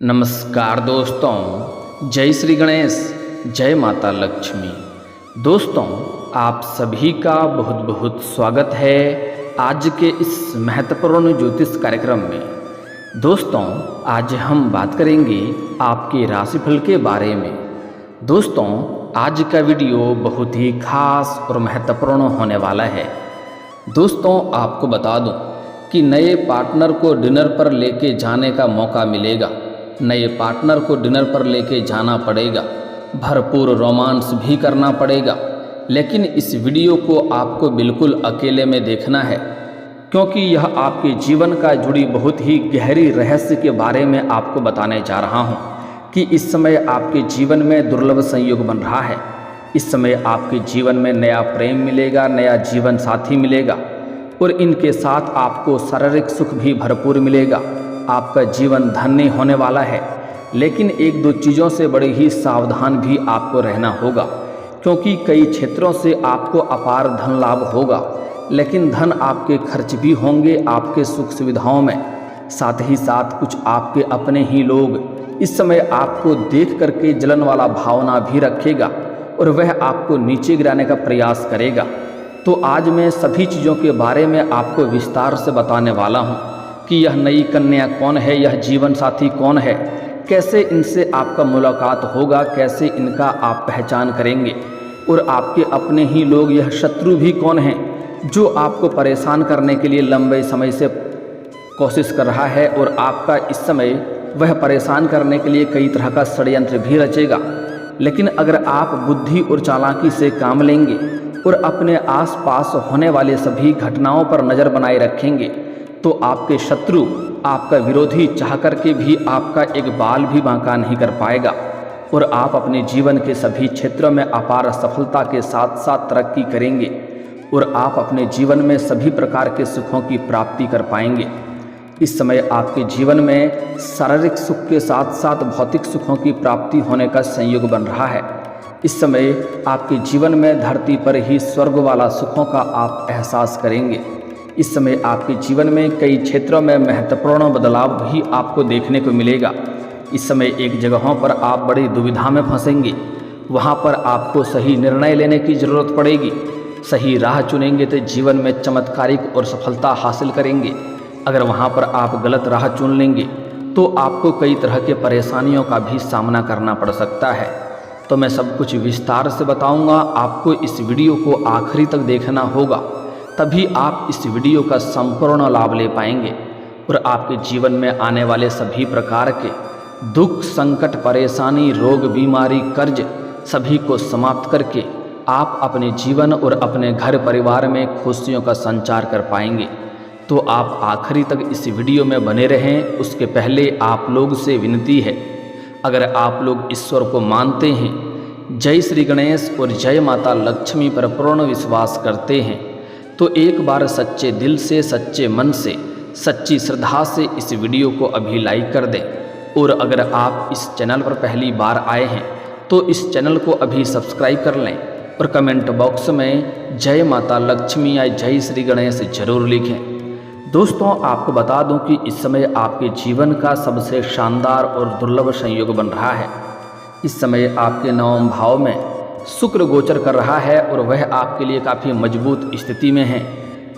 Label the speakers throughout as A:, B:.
A: नमस्कार दोस्तों, जय श्री गणेश, जय माता लक्ष्मी। दोस्तों, आप सभी का बहुत बहुत स्वागत है आज के इस महत्वपूर्ण ज्योतिष कार्यक्रम में। दोस्तों, आज हम बात करेंगे आपके राशिफल के बारे में। दोस्तों, आज का वीडियो बहुत ही खास और महत्वपूर्ण होने वाला है। दोस्तों, आपको बता दूं कि नए पार्टनर को डिनर पर लेके जाने का मौका मिलेगा। नए पार्टनर को डिनर पर लेके जाना पड़ेगा, भरपूर रोमांस भी करना पड़ेगा। लेकिन इस वीडियो को आपको बिल्कुल अकेले में देखना है, क्योंकि यह आपके जीवन का जुड़ी बहुत ही गहरी रहस्य के बारे में आपको बताने जा रहा हूँ कि इस समय आपके जीवन में दुर्लभ संयोग बन रहा है। इस समय आपके जीवन में नया प्रेम मिलेगा, नया जीवन साथी मिलेगा और इनके साथ आपको शारीरिक सुख भी भरपूर मिलेगा। आपका जीवन धन्य होने वाला है। लेकिन एक दो चीज़ों से बड़े ही सावधान भी आपको रहना होगा, क्योंकि कई क्षेत्रों से आपको अपार धन लाभ होगा, लेकिन धन आपके खर्च भी होंगे आपके सुख सुविधाओं में। साथ ही साथ कुछ आपके अपने ही लोग इस समय आपको देख करके जलन वाला भावना भी रखेगा और वह आपको नीचे गिराने का प्रयास करेगा। तो आज मैं सभी चीज़ों के बारे में आपको विस्तार से बताने वाला हूँ कि यह नई कन्या कौन है, यह जीवन साथी कौन है, कैसे इनसे आपका मुलाकात होगा, कैसे इनका आप पहचान करेंगे और आपके अपने ही लोग यह शत्रु भी कौन हैं जो आपको परेशान करने के लिए लंबे समय से कोशिश कर रहा है और आपका इस समय वह परेशान करने के लिए कई तरह का षड्यंत्र भी रचेगा। लेकिन अगर आप बुद्धि और चालाकी से काम लेंगे और अपने आसपास होने वाले सभी घटनाओं पर नज़र बनाए रखेंगे तो आपके शत्रु, आपका विरोधी चाह करके भी आपका एक बाल भी बांका नहीं कर पाएगा और आप अपने जीवन के सभी क्षेत्रों में अपार सफलता के साथ साथ तरक्की करेंगे और आप अपने जीवन में सभी प्रकार के सुखों की प्राप्ति कर पाएंगे। इस समय आपके जीवन में शारीरिक सुख के साथ साथ भौतिक सुखों की प्राप्ति होने का संयोग बन रहा है। इस समय आपके जीवन में धरती पर ही स्वर्ग वाला सुखों का आप एहसास करेंगे। इस समय आपके जीवन में कई क्षेत्रों में महत्वपूर्ण बदलाव भी आपको देखने को मिलेगा। इस समय एक जगहों पर आप बड़ी दुविधा में फंसेंगे, वहाँ पर आपको सही निर्णय लेने की ज़रूरत पड़ेगी। सही राह चुनेंगे तो जीवन में चमत्कारिक और सफलता हासिल करेंगे। अगर वहाँ पर आप गलत राह चुन लेंगे तो आपको कई तरह के परेशानियों का भी सामना करना पड़ सकता है। तो मैं सब कुछ विस्तार से बताऊँगा, आपको इस वीडियो को आखिरी तक देखना होगा, तभी आप इस वीडियो का संपूर्ण लाभ ले पाएंगे और आपके जीवन में आने वाले सभी प्रकार के दुख, संकट, परेशानी, रोग, बीमारी, कर्ज सभी को समाप्त करके आप अपने जीवन और अपने घर परिवार में खुशियों का संचार कर पाएंगे। तो आप आखिरी तक इस वीडियो में बने रहें। उसके पहले आप लोग से विनती है, अगर आप लोग ईश्वर को मानते हैं, जय श्री गणेश और जय माता लक्ष्मी पर पूर्ण विश्वास करते हैं, तो एक बार सच्चे दिल से, सच्चे मन से, सच्ची श्रद्धा से इस वीडियो को अभी लाइक कर दें। और अगर आप इस चैनल पर पहली बार आए हैं तो इस चैनल को अभी सब्सक्राइब कर लें और कमेंट बॉक्स में जय माता लक्ष्मी या जय श्री गणेश जरूर लिखें। दोस्तों, आपको बता दूं कि इस समय आपके जीवन का सबसे शानदार और दुर्लभ संयोग बन रहा है। इस समय आपके नवम भाव में शुक्र गोचर कर रहा है और वह आपके लिए काफ़ी मजबूत स्थिति में है,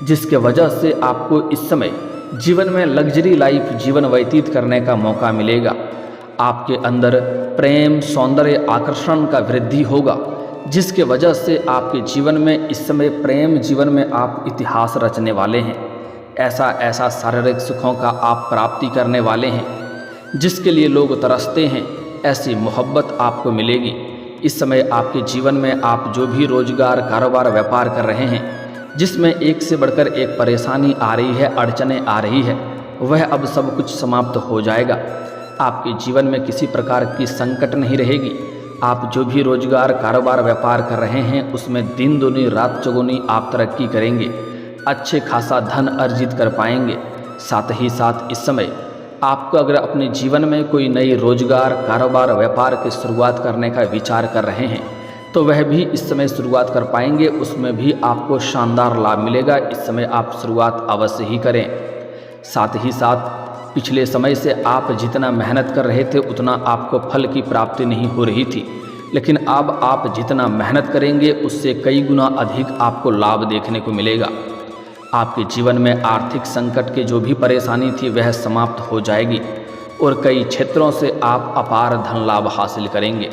A: जिसके वजह से आपको इस समय जीवन में लग्जरी लाइफ जीवन व्यतीत करने का मौका मिलेगा। आपके अंदर प्रेम, सौंदर्य, आकर्षण का वृद्धि होगा, जिसके वजह से आपके जीवन में इस समय प्रेम जीवन में आप इतिहास रचने वाले हैं। ऐसा शारीरिक सुखों का आप प्राप्ति करने वाले हैं जिसके लिए लोग तरसते हैं। ऐसी मोहब्बत आपको मिलेगी। इस समय आपके जीवन में आप जो भी रोजगार, कारोबार, व्यापार कर रहे हैं, जिसमें एक से बढ़कर एक परेशानी आ रही है, अड़चनें आ रही है, वह अब सब कुछ समाप्त हो जाएगा। आपके जीवन में किसी प्रकार की संकट नहीं रहेगी। आप जो भी रोजगार, कारोबार, व्यापार कर रहे हैं, उसमें दिन दुनी रात चौगुनी आप तरक्की करेंगे, अच्छे खासा धन अर्जित कर पाएंगे। साथ ही साथ इस समय आपको अगर अपने जीवन में कोई नई रोजगार, कारोबार, व्यापार की शुरुआत करने का विचार कर रहे हैं तो वह भी इस समय शुरुआत कर पाएंगे। उसमें भी आपको शानदार लाभ मिलेगा। इस समय आप शुरुआत अवश्य ही करें। साथ ही साथ पिछले समय से आप जितना मेहनत कर रहे थे उतना आपको फल की प्राप्ति नहीं हो रही थी, लेकिन अब आप जितना मेहनत करेंगे उससे कई गुना अधिक आपको लाभ देखने को मिलेगा। आपके जीवन में आर्थिक संकट की जो भी परेशानी थी वह समाप्त हो जाएगी और कई क्षेत्रों से आप अपार धन लाभ हासिल करेंगे।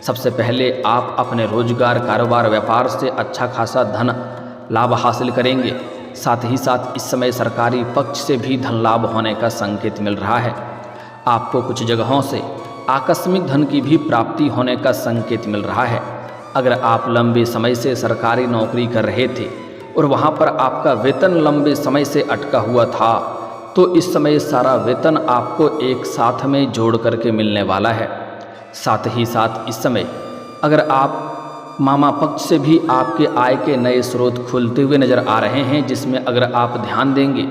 A: सबसे पहले आप अपने रोजगार, कारोबार, व्यापार से अच्छा खासा धन लाभ हासिल करेंगे। साथ ही साथ इस समय सरकारी पक्ष से भी धन लाभ होने का संकेत मिल रहा है। आपको कुछ जगहों से आकस्मिक धन की भी प्राप्ति होने का संकेत मिल रहा है। अगर आप लंबे समय से सरकारी नौकरी कर रहे थे और वहां पर आपका वेतन लंबे समय से अटका हुआ था, तो इस समय सारा वेतन आपको एक साथ में जोड़ करके मिलने वाला है। साथ ही साथ इस समय अगर आप मामा पक्ष से भी आपके आय के नए स्रोत खुलते हुए नजर आ रहे हैं, जिसमें अगर आप ध्यान देंगे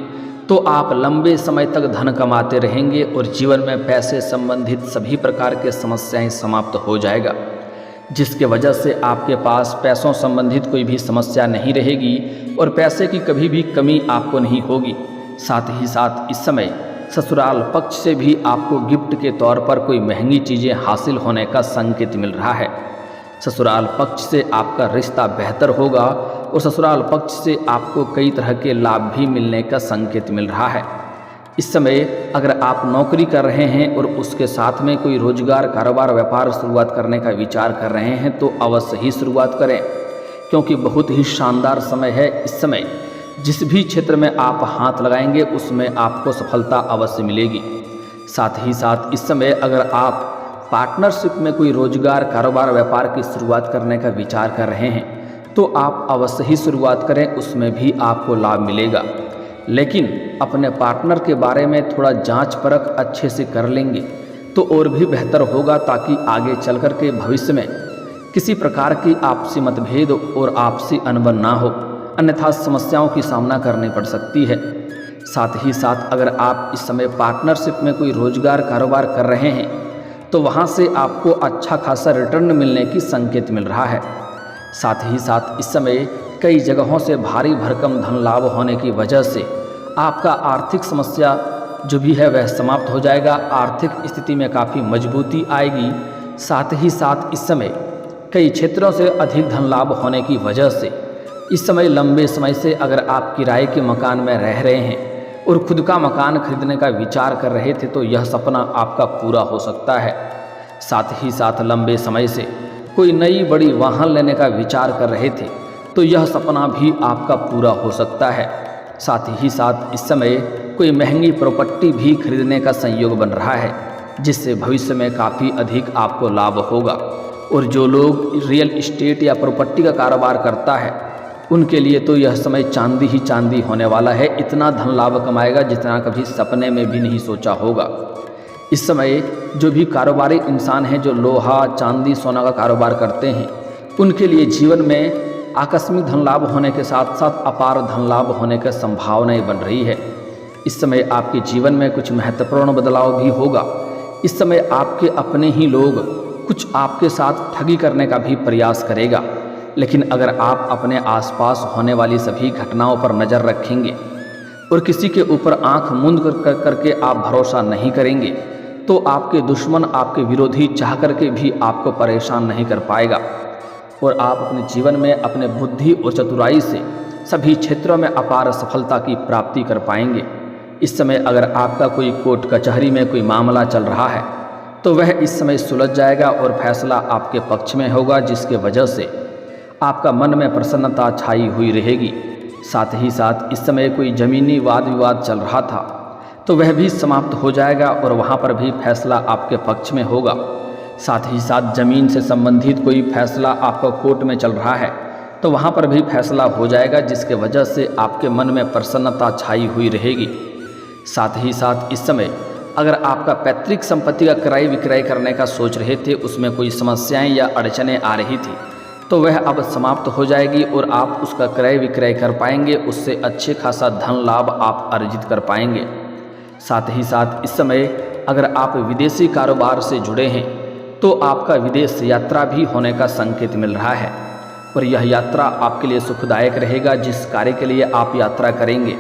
A: तो आप लंबे समय तक धन कमाते रहेंगे और जीवन में पैसे संबंधित सभी प्रकार के समस्याएं समाप्त हो जाएगा, जिसके वजह से आपके पास पैसों संबंधित कोई भी समस्या नहीं रहेगी और पैसे की कभी भी कमी आपको नहीं होगी। साथ ही साथ इस समय ससुराल पक्ष से भी आपको गिफ्ट के तौर पर कोई महंगी चीज़ें हासिल होने का संकेत मिल रहा है। ससुराल पक्ष से आपका रिश्ता बेहतर होगा और ससुराल पक्ष से आपको कई तरह के लाभ भी मिलने का संकेत मिल रहा है। इस समय अगर आप नौकरी कर रहे हैं और उसके साथ में कोई रोजगार, कारोबार, व्यापार शुरुआत करने का विचार कर रहे हैं तो अवश्य ही शुरुआत करें, क्योंकि बहुत ही शानदार समय है। इस समय जिस भी क्षेत्र में आप हाथ लगाएंगे उसमें आपको सफलता अवश्य मिलेगी। साथ ही साथ इस समय अगर आप पार्टनरशिप में कोई रोजगार, कारोबार, व्यापार की शुरुआत करने का विचार कर रहे हैं तो आप अवश्य ही शुरुआत करें, उसमें भी आपको लाभ मिलेगा। लेकिन अपने पार्टनर के बारे में थोड़ा जांच परख अच्छे से कर लेंगे तो और भी बेहतर होगा, ताकि आगे चल कर के भविष्य में किसी प्रकार की आपसी मतभेद और आपसी अनबन ना हो, अन्यथा समस्याओं की सामना करनी पड़ सकती है। साथ ही साथ अगर आप इस समय पार्टनरशिप में कोई रोजगार, कारोबार कर रहे हैं तो वहाँ से आपको अच्छा खासा रिटर्न मिलने की संकेत मिल रहा है। साथ ही साथ इस समय कई जगहों से भारी भरकम धन लाभ होने की वजह से आपका आर्थिक समस्या जो भी है वह समाप्त हो जाएगा। आर्थिक स्थिति में काफ़ी मजबूती आएगी। साथ ही साथ इस समय कई क्षेत्रों से अधिक धन लाभ होने की वजह से इस समय लंबे समय से अगर आप किराए के मकान में रह रहे हैं और खुद का मकान खरीदने का विचार कर रहे थे तो यह सपना आपका पूरा हो सकता है। साथ ही साथ लंबे समय से कोई नई बड़ी वाहन लेने का विचार कर रहे थे तो यह सपना भी आपका पूरा हो सकता है। साथ ही साथ इस समय कोई महंगी प्रॉपर्टी भी खरीदने का संयोग बन रहा है, जिससे भविष्य में काफ़ी अधिक आपको लाभ होगा। और जो लोग रियल इस्टेट या प्रॉपर्टी का कारोबार करता है उनके लिए तो यह समय चांदी ही चांदी होने वाला है। इतना धन लाभ कमाएगा जितना कभी सपने में भी नहीं सोचा होगा। इस समय जो भी कारोबारी इंसान हैं जो लोहा, चांदी, सोना का कारोबार करते हैं उनके लिए जीवन में आकस्मिक धन लाभ होने के साथ साथ अपार धन लाभ होने की संभावनाएं बन रही है। इस समय आपके जीवन में कुछ महत्वपूर्ण बदलाव भी होगा। इस समय आपके अपने ही लोग कुछ आपके साथ ठगी करने का भी प्रयास करेगा, लेकिन अगर आप अपने आसपास होने वाली सभी घटनाओं पर नज़र रखेंगे और किसी के ऊपर आंख मूंद करके आप भरोसा नहीं करेंगे तो आपके दुश्मन, आपके विरोधी चाह करके भी आपको परेशान नहीं कर पाएगा और आप अपने जीवन में अपने बुद्धि और चतुराई से सभी क्षेत्रों में अपार सफलता की प्राप्ति कर पाएंगे। इस समय अगर आपका कोई कोर्ट कचहरी में कोई मामला चल रहा है तो वह इस समय सुलझ जाएगा और फैसला आपके पक्ष में होगा, जिसके वजह से आपका मन में प्रसन्नता छाई हुई रहेगी। साथ ही साथ इस समय कोई ज़मीनी वाद विवाद चल रहा था तो वह भी समाप्त हो जाएगा और वहाँ पर भी फैसला आपके पक्ष में होगा। साथ ही साथ ज़मीन से संबंधित कोई फैसला आपका कोर्ट में चल रहा है तो वहाँ पर भी फैसला हो जाएगा, जिसके वजह से आपके मन में प्रसन्नता छाई हुई रहेगी। साथ ही साथ इस समय अगर आपका पैतृक संपत्ति का क्रय विक्रय करने का सोच रहे थे, उसमें कोई समस्याएं या अड़चनें आ रही थी तो वह अब समाप्त हो जाएगी और आप उसका क्रय विक्रय कर पाएंगे। उससे अच्छे खासा धन लाभ आप अर्जित कर पाएंगे। साथ ही साथ इस समय अगर आप विदेशी कारोबार से जुड़े हैं तो आपका विदेश यात्रा भी होने का संकेत मिल रहा है और यह यात्रा आपके लिए सुखदायक रहेगा। जिस कार्य के लिए आप यात्रा करेंगे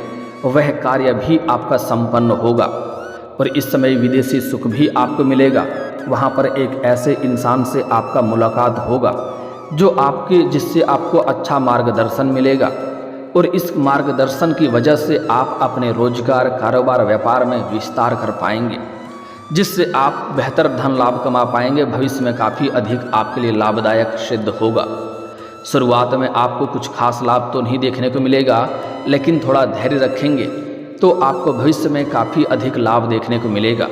A: वह कार्य भी आपका संपन्न होगा। और इस समय विदेशी सुख भी आपको मिलेगा। वहाँ पर एक ऐसे इंसान से आपका मुलाकात होगा जिससे आपको अच्छा मार्गदर्शन मिलेगा और इस मार्गदर्शन की वजह से आप अपने रोजगार, कारोबार, व्यापार में विस्तार कर पाएंगे, जिससे आप बेहतर धन लाभ कमा पाएंगे। भविष्य में काफ़ी अधिक आपके लिए लाभदायक सिद्ध होगा। शुरुआत में आपको कुछ खास लाभ तो नहीं देखने को मिलेगा, लेकिन थोड़ा धैर्य रखेंगे तो आपको भविष्य में काफ़ी अधिक लाभ देखने को मिलेगा।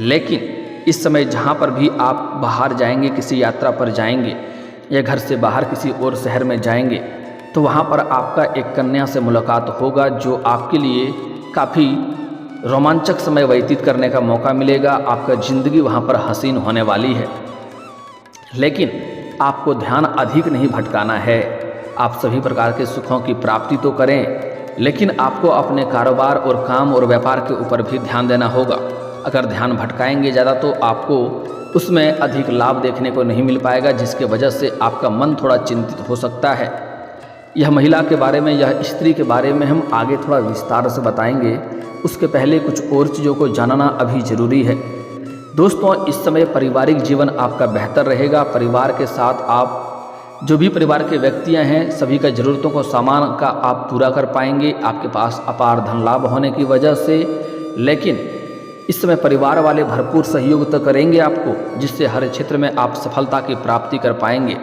A: लेकिन इस समय जहाँ पर भी आप बाहर जाएंगे, किसी यात्रा पर जाएंगे या घर से बाहर किसी और शहर में जाएंगे, तो वहाँ पर आपका एक कन्या से मुलाकात होगा जो आपके लिए काफ़ी रोमांचक समय व्यतीत करने का मौका मिलेगा। आपका ज़िंदगी वहाँ पर हसीन होने वाली है, लेकिन आपको ध्यान अधिक नहीं भटकाना है। आप सभी प्रकार के सुखों की प्राप्ति तो करें, लेकिन आपको अपने कारोबार और काम और व्यापार के ऊपर भी ध्यान देना होगा। अगर ध्यान भटकाएंगे ज़्यादा तो आपको उसमें अधिक लाभ देखने को नहीं मिल पाएगा, जिसके वजह से आपका मन थोड़ा चिंतित हो सकता है। यह महिला के बारे में, यह स्त्री के बारे में हम आगे थोड़ा विस्तार से बताएंगे। उसके पहले कुछ और चीज़ों को जानना अभी ज़रूरी है। दोस्तों, इस समय पारिवारिक जीवन आपका बेहतर रहेगा। परिवार के साथ आप जो भी परिवार के व्यक्तियां हैं, सभी का ज़रूरतों को सामान का आप पूरा कर पाएंगे आपके पास अपार धन लाभ होने की वजह से। लेकिन इस समय परिवार वाले भरपूर सहयोग तो करेंगे आपको, जिससे हर क्षेत्र में आप सफलता की प्राप्ति कर पाएंगे।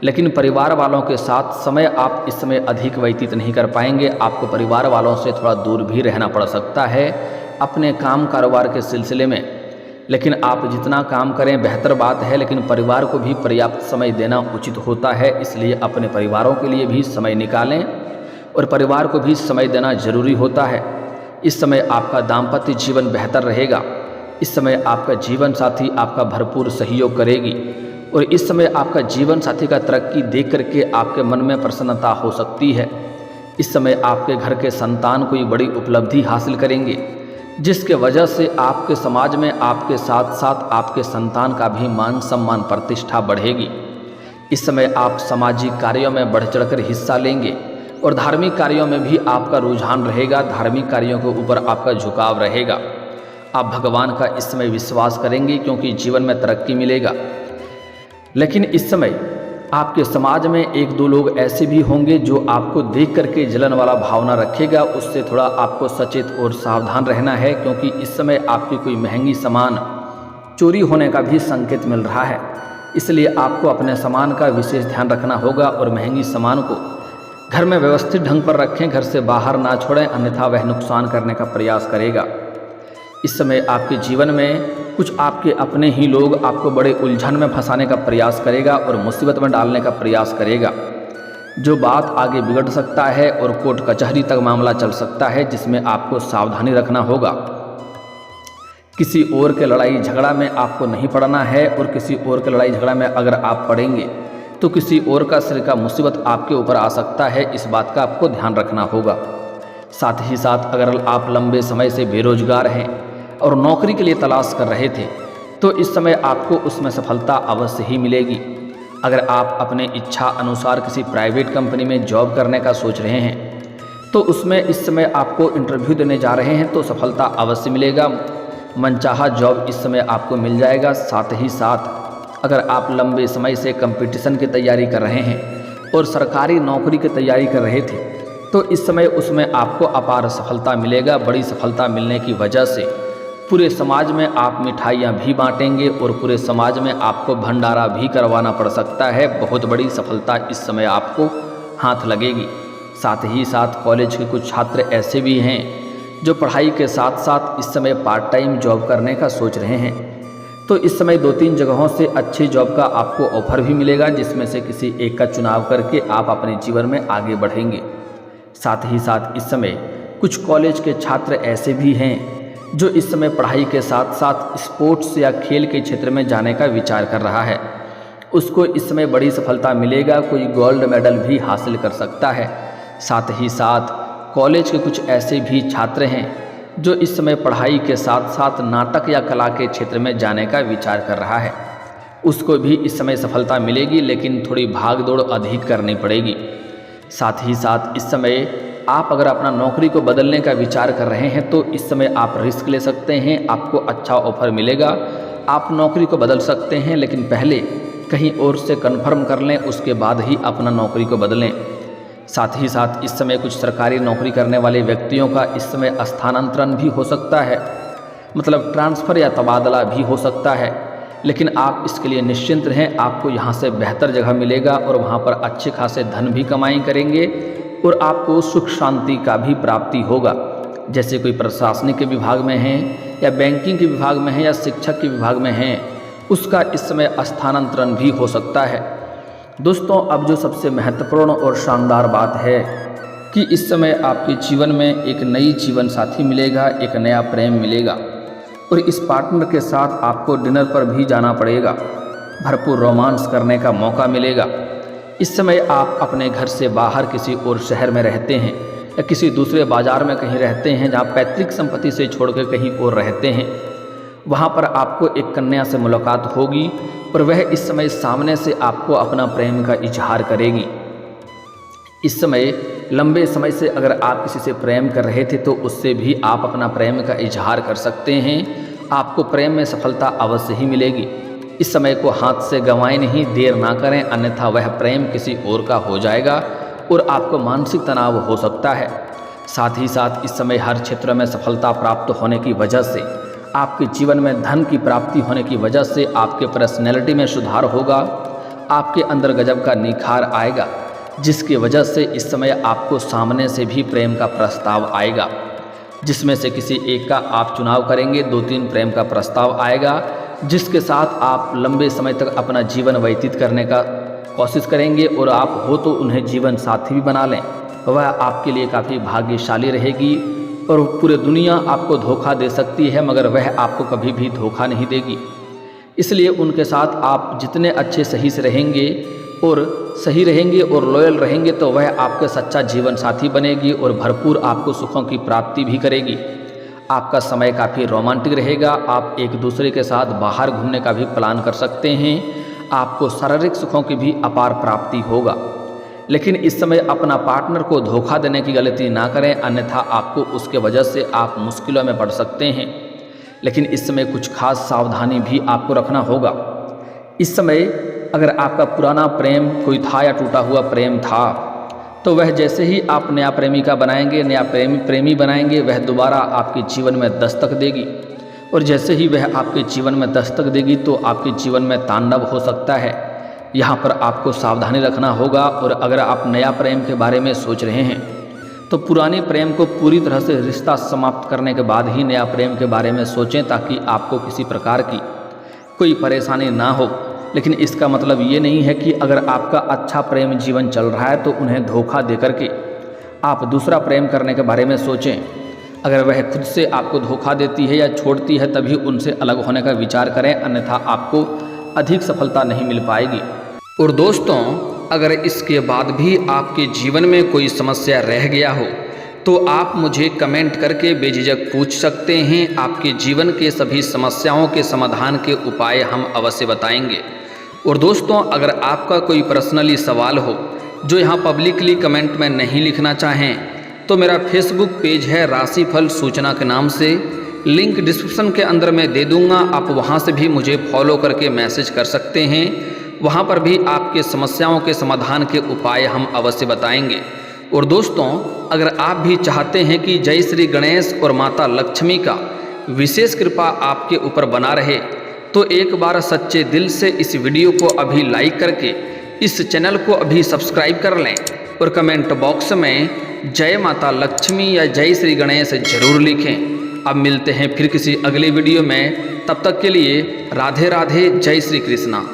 A: लेकिन परिवार वालों के साथ समय आप इस समय अधिक व्यतीत नहीं कर पाएंगे। आपको परिवार वालों से थोड़ा दूर भी रहना पड़ सकता है अपने काम कारोबार के सिलसिले में। लेकिन आप जितना काम करें बेहतर बात है, लेकिन परिवार को भी पर्याप्त समय देना उचित होता है। इसलिए अपने परिवारों के लिए भी समय निकालें और परिवार को भी समय देना जरूरी होता है। इस समय आपका दाम्पत्य जीवन बेहतर रहेगा। इस समय आपका जीवन साथी आपका भरपूर सहयोग करेगी और इस समय आपका जीवन साथी का तरक्की देख करके आपके मन में प्रसन्नता हो सकती है। इस समय आपके घर के संतान कोई बड़ी उपलब्धि हासिल करेंगे, जिसके वजह से आपके समाज में आपके साथ साथ आपके संतान का भी मान सम्मान प्रतिष्ठा बढ़ेगी। इस समय आप सामाजिक कार्यों में बढ़ चढ़कर हिस्सा लेंगे और धार्मिक कार्यों में भी आपका रुझान रहेगा। धार्मिक कार्यों के ऊपर आपका झुकाव रहेगा। आप भगवान का इस समय विश्वास करेंगे क्योंकि जीवन में तरक्की मिलेगा। लेकिन इस समय आपके समाज में एक दो लोग ऐसे भी होंगे जो आपको देख करके जलन वाला भावना रखेगा। उससे थोड़ा आपको सचेत और सावधान रहना है, क्योंकि इस समय आपकी कोई महंगी सामान चोरी होने का भी संकेत मिल रहा है। इसलिए आपको अपने सामान का विशेष ध्यान रखना होगा और महंगी सामान को घर में व्यवस्थित ढंग पर रखें, घर से बाहर ना छोड़ें, अन्यथा वह नुकसान करने का प्रयास करेगा। इस समय आपके जीवन में कुछ आपके अपने ही लोग आपको बड़े उलझन में फंसाने का प्रयास करेगा और मुसीबत में डालने का प्रयास करेगा, जो बात आगे बिगड़ सकता है और कोर्ट कचहरी तक मामला चल सकता है, जिसमें आपको सावधानी रखना होगा। किसी और के लड़ाई झगड़ा में आपको नहीं पड़ना है और किसी और के लड़ाई झगड़ा में अगर आप पड़ेंगे तो किसी और का सिर का मुसीबत आपके ऊपर आ सकता है। इस बात का आपको ध्यान रखना होगा। साथ ही साथ अगर आप लंबे समय से बेरोजगार हैं और नौकरी के लिए तलाश कर रहे थे तो इस समय आपको उसमें सफलता अवश्य ही मिलेगी। अगर आप अपने इच्छा अनुसार किसी प्राइवेट कंपनी में जॉब करने का सोच रहे हैं तो उसमें इस समय आपको इंटरव्यू देने जा रहे हैं तो सफलता अवश्य मिलेगा। मनचाहा जॉब इस समय आपको मिल जाएगा। साथ ही साथ अगर आप लंबे समय से कंपटीशन की तैयारी कर रहे हैं और सरकारी नौकरी की तैयारी कर रहे थे तो इस समय उसमें आपको अपार सफलता मिलेगा। बड़ी सफलता मिलने की वजह से पूरे समाज में आप मिठाइयाँ भी बांटेंगे और पूरे समाज में आपको भंडारा भी करवाना पड़ सकता है। बहुत बड़ी सफलता इस समय आपको हाथ लगेगी। साथ ही साथ कॉलेज के कुछ छात्र ऐसे भी हैं जो पढ़ाई के साथ साथ इस समय पार्ट टाइम जॉब करने का सोच रहे हैं, तो इस समय 2-3 जगहों से अच्छी जॉब का आपको ऑफर भी मिलेगा, जिसमें से किसी एक का चुनाव करके आप अपने जीवन में आगे बढ़ेंगे। साथ ही साथ इस समय कुछ कॉलेज के छात्र ऐसे भी हैं जो इस समय पढ़ाई के साथ साथ स्पोर्ट्स या खेल के क्षेत्र में जाने का विचार कर रहा है। उसको इस समय बड़ी सफलता मिलेगा, कोई गोल्ड मेडल भी हासिल कर सकता है। साथ ही साथ कॉलेज के कुछ ऐसे भी छात्र हैं जो इस समय पढ़ाई के साथ साथ नाटक या कला के क्षेत्र में जाने का विचार कर रहा है। उसको भी इस समय सफलता मिलेगी, लेकिन थोड़ी भाग दौड़ अधिक करनी पड़ेगी। साथ ही साथ इस समय आप अगर अपना नौकरी को बदलने का विचार कर रहे हैं तो इस समय आप रिस्क ले सकते हैं, आपको अच्छा ऑफर मिलेगा, आप नौकरी को बदल सकते हैं, लेकिन पहले कहीं और से कन्फर्म कर लें, उसके बाद ही अपना नौकरी को बदलें। साथ ही साथ इस समय कुछ सरकारी नौकरी करने वाले व्यक्तियों का इस समय स्थानांतरण भी हो सकता है, मतलब ट्रांसफ़र या तबादला भी हो सकता है, लेकिन आप इसके लिए निश्चिंत रहें, आपको यहाँ से बेहतर जगह मिलेगा और वहाँ पर अच्छे खासे धन भी कमाई करेंगे और आपको सुख शांति का भी प्राप्ति होगा। जैसे कोई प्रशासनिक के विभाग में हैं या बैंकिंग के विभाग में हैं या शिक्षक के विभाग में हैं, उसका इस समय स्थानांतरण भी हो सकता है। दोस्तों, अब जो सबसे महत्वपूर्ण और शानदार बात है कि इस समय आपके जीवन में एक नई जीवन साथी मिलेगा, एक नया प्रेम मिलेगा और इस पार्टनर के साथ आपको डिनर पर भी जाना पड़ेगा, भरपूर रोमांस करने का मौका मिलेगा। इस समय आप अपने घर से बाहर किसी और शहर में रहते हैं या किसी दूसरे बाज़ार में कहीं रहते हैं जहाँ पैतृक संपत्ति से छोड़कर कहीं और रहते हैं, वहाँ पर आपको एक कन्या से मुलाकात होगी और वह इस समय सामने से आपको अपना प्रेम का इजहार करेगी। इस समय लंबे समय से अगर आप किसी से प्रेम कर रहे थे तो उससे भी आप अपना प्रेम का इजहार कर सकते हैं, आपको प्रेम में सफलता अवश्य ही मिलेगी। इस समय को हाथ से गंवाएं नहीं, देर ना करें, अन्यथा वह प्रेम किसी और का हो जाएगा और आपको मानसिक तनाव हो सकता है। साथ ही साथ इस समय हर क्षेत्र में सफलता प्राप्त होने की वजह से, आपके जीवन में धन की प्राप्ति होने की वजह से आपके पर्सनैलिटी में सुधार होगा, आपके अंदर गजब का निखार आएगा, जिसकी वजह से इस समय आपको सामने से भी प्रेम का प्रस्ताव आएगा, जिसमें से किसी एक का आप चुनाव करेंगे। 2-3 प्रेम का प्रस्ताव आएगा जिसके साथ आप लंबे समय तक अपना जीवन व्यतीत करने का कोशिश करेंगे और आप हो तो उन्हें जीवन साथी भी बना लें। वह आपके लिए काफ़ी भाग्यशाली रहेगी और पूरी दुनिया आपको धोखा दे सकती है, मगर वह आपको कभी भी धोखा नहीं देगी। इसलिए उनके साथ आप जितने अच्छे सही से रहेंगे और लॉयल रहेंगे तो वह आपका सच्चा जीवन साथी बनेगी और भरपूर आपको सुखों की प्राप्ति भी करेगी। आपका समय काफ़ी रोमांटिक रहेगा, आप एक दूसरे के साथ बाहर घूमने का भी प्लान कर सकते हैं, आपको शारीरिक सुखों की भी अपार प्राप्ति होगा। लेकिन इस समय अपना पार्टनर को धोखा देने की गलती ना करें, अन्यथा आपको उसके वजह से आप मुश्किलों में पड़ सकते हैं। लेकिन इस समय कुछ खास सावधानी भी आपको रखना होगा। इस समय अगर आपका पुराना प्रेम कोई था या टूटा हुआ प्रेम था, तो वह जैसे ही आप नया प्रेमिका बनाएंगे, नया प्रेमी बनाएंगे, वह दोबारा आपके जीवन में दस्तक देगी और जैसे ही वह आपके जीवन में दस्तक देगी तो आपके जीवन में तांडव हो सकता है। यहाँ पर आपको सावधानी रखना होगा और अगर आप नया प्रेम के बारे में सोच रहे हैं तो पुराने प्रेम को पूरी तरह से रिश्ता समाप्त करने के बाद ही नया प्रेम के बारे में सोचें, ताकि आपको किसी प्रकार की कोई परेशानी ना हो। लेकिन इसका मतलब ये नहीं है कि अगर आपका अच्छा प्रेम जीवन चल रहा है तो उन्हें धोखा दे करके आप दूसरा प्रेम करने के बारे में सोचें। अगर वह खुद से आपको धोखा देती है या छोड़ती है तभी उनसे अलग होने का विचार करें, अन्यथा आपको अधिक सफलता नहीं मिल पाएगी। और दोस्तों, अगर इसके बाद भी आपके जीवन में कोई समस्या रह गया हो तो आप मुझे कमेंट करके बेझिझक पूछ सकते हैं। आपके जीवन के सभी समस्याओं के समाधान के उपाय हम अवश्य बताएंगे। और दोस्तों, अगर आपका कोई पर्सनली सवाल हो जो यहाँ पब्लिकली कमेंट में नहीं लिखना चाहें तो मेरा फेसबुक पेज है राशिफल सूचना के नाम से, लिंक डिस्क्रिप्शन के अंदर मैं दे दूँगा, आप वहाँ से भी मुझे फॉलो करके मैसेज कर सकते हैं। वहाँ पर भी आपके समस्याओं के समाधान के उपाय हम अवश्य बताएंगे। और दोस्तों, अगर आप भी चाहते हैं कि जय श्री गणेश और माता लक्ष्मी का विशेष कृपा आपके ऊपर बना रहे तो एक बार सच्चे दिल से इस वीडियो को अभी लाइक करके इस चैनल को अभी सब्सक्राइब कर लें और कमेंट बॉक्स में जय माता लक्ष्मी या जय श्री गणेश जरूर लिखें। अब मिलते हैं फिर किसी अगले वीडियो में, तब तक के लिए राधे राधे, जय श्री कृष्णा।